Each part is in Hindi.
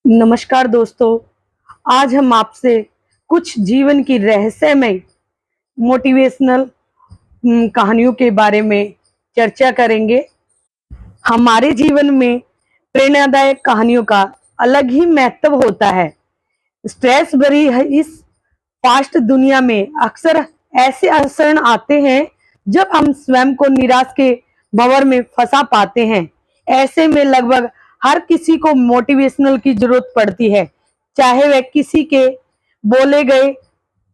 नमस्कार दोस्तों। आज हम आपसे कुछ जीवन की रहस्यमय मोटिवेशनल कहानियों के बारे में चर्चा करेंगे। हमारे जीवन में प्रेरणादायक कहानियों का अलग ही महत्व होता है। स्ट्रेस भरी है इस फास्ट दुनिया में अक्सर ऐसे अवसर आते हैं जब हम स्वयं को निराश के भंवर में फंसा पाते हैं। ऐसे में लगभग हर किसी को मोटिवेशनल की जरूरत पड़ती है, चाहे वह किसी के बोले गए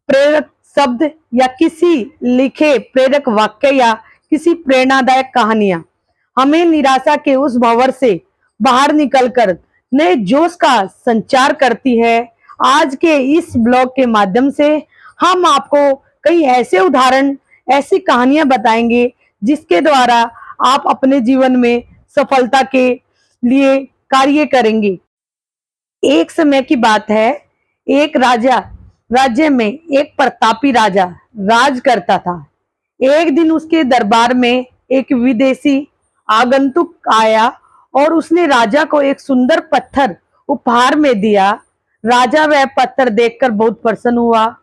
प्रेरक शब्द या किसी लिखे प्रेरक वाक्य या किसी प्रेरणादायक कहानियां हमें निराशा के उस भंवर से बाहर निकलकर नए जोश का संचार करती है। आज के इस ब्लॉग के माध्यम से हम आपको कई ऐसे उदाहरण, ऐसी कहानियां बताएंगे जिसके द्वारा आप अपने जीवन में सफलता के लिए कार्य करेंगे। एक समय की बात है, एक राज्य में एक प्रतापी राजा राज करता था। एक दिन उसके दरबार में एक विदेशी आगंतुक आया और उसने राजा को एक सुंदर पत्थर उपहार में दिया। राजा वह पत्थर देखकर बहुत प्रसन्न हुआ।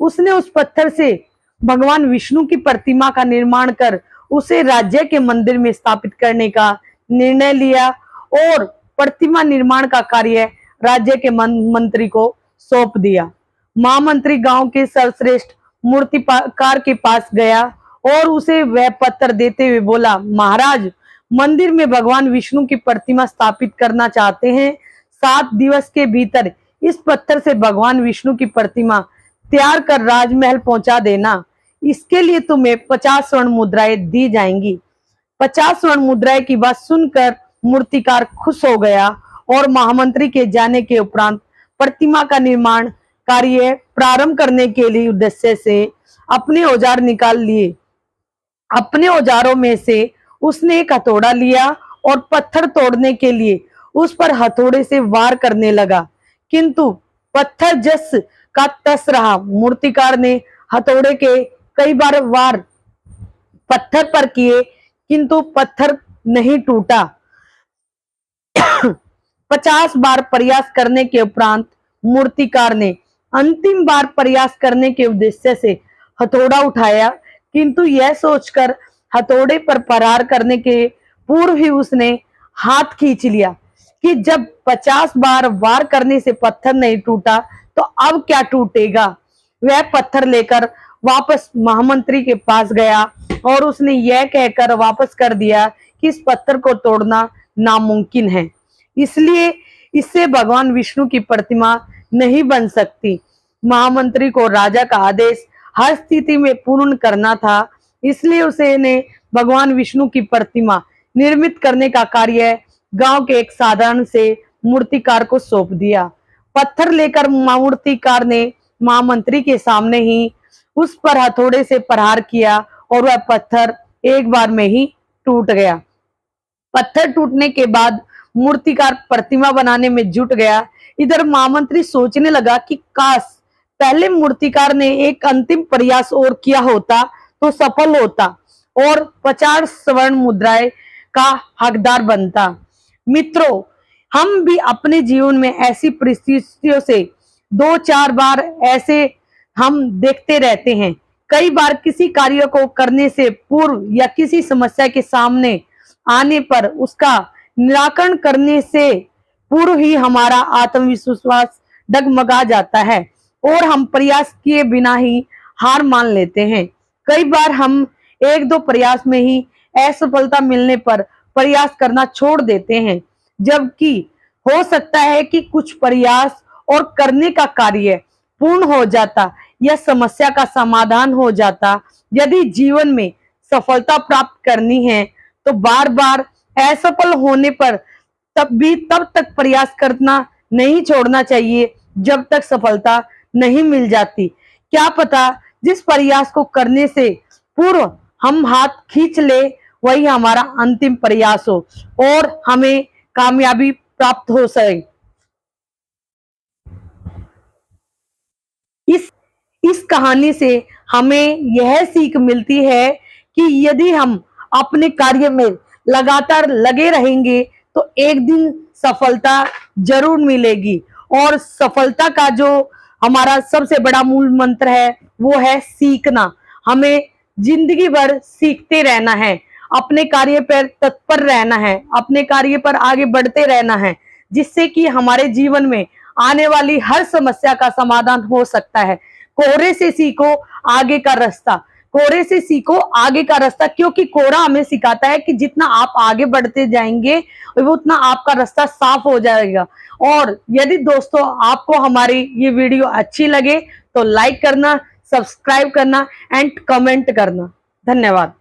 उसने उस पत्थर से भगवान विष्णु की प्रतिमा का निर्माण कर उसे राज्य के मंदिर में स्थापित करने का निर्णय लिया और प्रतिमा निर्माण का कार्य राज्य के मंत्री को सौंप दिया। महामंत्री गांव के सर्वश्रेष्ठ मूर्तिकार के पास गया और उसे वह पत्थर देते हुए बोला, महाराज, मंदिर में भगवान विष्णु की प्रतिमा स्थापित करना चाहते हैं। 7 दिवस के भीतर इस पत्थर से भगवान विष्णु की प्रतिमा तैयार कर राजमहल पहुंचा देना। इसके लिए तुम्हें 50 स्वर्ण मुद्राएं दी जाएंगी। 50 स्वर्ण मुद्राएं की बात सुनकर मूर्तिकार खुश हो गया और महामंत्री के जाने के उपरांत प्रतिमा का निर्माण कार्य प्रारंभ करने के लिए उद्देश्य से अपने औजार निकाल लिए। अपने औजारों में से उसने एक हथौड़ा लिया और पत्थर तोड़ने के लिए उस पर हथौड़े से वार करने लगा, किंतु पत्थर जस का तस रहा। मूर्तिकार ने हथौड़े के कई बार वार पत्थर पर किए, किंतु पत्थर नहीं टूटा। 50 बार प्रयास करने के उपरांत मूर्तिकार ने अंतिम बार प्रयास करने के उद्देश्य से हथौड़ा उठाया, किंतु यह सोचकर हथौड़े पर प्रहार करने के पूर्व ही उसने हाथ खींच लिया कि जब 50 बार वार करने से पत्थर नहीं टूटा तो अब क्या टूटेगा। वह पत्थर लेकर वापस महामंत्री के पास गया और उसने यह कहकर वापस कर दिया कि इस पत्थर को तोड़ना नामुमकिन है, इसलिए इससे भगवान विष्णु की प्रतिमा नहीं बन सकती। महामंत्री को राजा का आदेश हर स्थिति में पूर्ण करना था, इसलिए उसने भगवान विष्णु की प्रतिमा निर्मित करने का कार्य गांव के एक साधारण से मूर्तिकार को सौंप दिया। पत्थर लेकर मूर्तिकार ने महामंत्री के सामने ही उस पर हथौड़े से प्रहार किया और वह पत्थर एक बार में ही टूट गया। पत्थर टूटने के बाद मूर्तिकार प्रतिमा बनाने में जुट गया। इधर महामंत्री सोचने लगा कि काश पहले मूर्तिकार ने एक अंतिम प्रयास और किया होता तो सफल होता और 50 स्वर्ण मुद्राएं का हकदार बनता। मित्रों, हम भी अपने जीवन में ऐसी परिस्थितियों से 2-4 बार ऐसे हम देखते रहते हैं। कई बार किसी कार्य को करने से पूर्व या किसी समस्या के सामने आने पर उसका निराकरण करने से पूर्व ही हमारा आत्मविश्वास डगमगा जाता है और हम प्रयास किए बिना ही हार मान लेते हैं। कई बार हम 1-2 प्रयास में ही असफलता मिलने पर प्रयास करना छोड़ देते हैं, जबकि हो सकता है कि कुछ प्रयास और करने का कार्य पूर्ण हो जाता या समस्या का समाधान हो जाता। यदि जीवन में सफलता प्राप्त करनी है तो बार बार असफल होने पर तब तक प्रयास करना नहीं छोड़ना चाहिए जब तक सफलता नहीं मिल जाती। क्या पता जिस प्रयास को करने से पूर्व हम हाथ खींच ले वही हमारा अंतिम प्रयास हो और हमें कामयाबी प्राप्त हो सके। इस कहानी से हमें यह सीख मिलती है कि यदि हम अपने कार्य में लगातार लगे रहेंगे तो एक दिन सफलता जरूर मिलेगी। और सफलता का जो हमारा सबसे बड़ा मूल मंत्र है वो है सीखना। हमें जिंदगी भर सीखते रहना है, अपने कार्य पर तत्पर रहना है, अपने कार्य पर आगे बढ़ते रहना है, जिससे कि हमारे जीवन में आने वाली हर समस्या का समाधान हो सकता है। कोहरे से सीखो आगे का रास्ता, कोहरे से सीखो आगे का रास्ता, क्योंकि कोहरा हमें सिखाता है कि जितना आप आगे बढ़ते जाएंगे वो उतना आपका रास्ता साफ हो जाएगा। और यदि दोस्तों आपको हमारी ये वीडियो अच्छी लगे तो लाइक करना, सब्सक्राइब करना एंड कमेंट करना। धन्यवाद।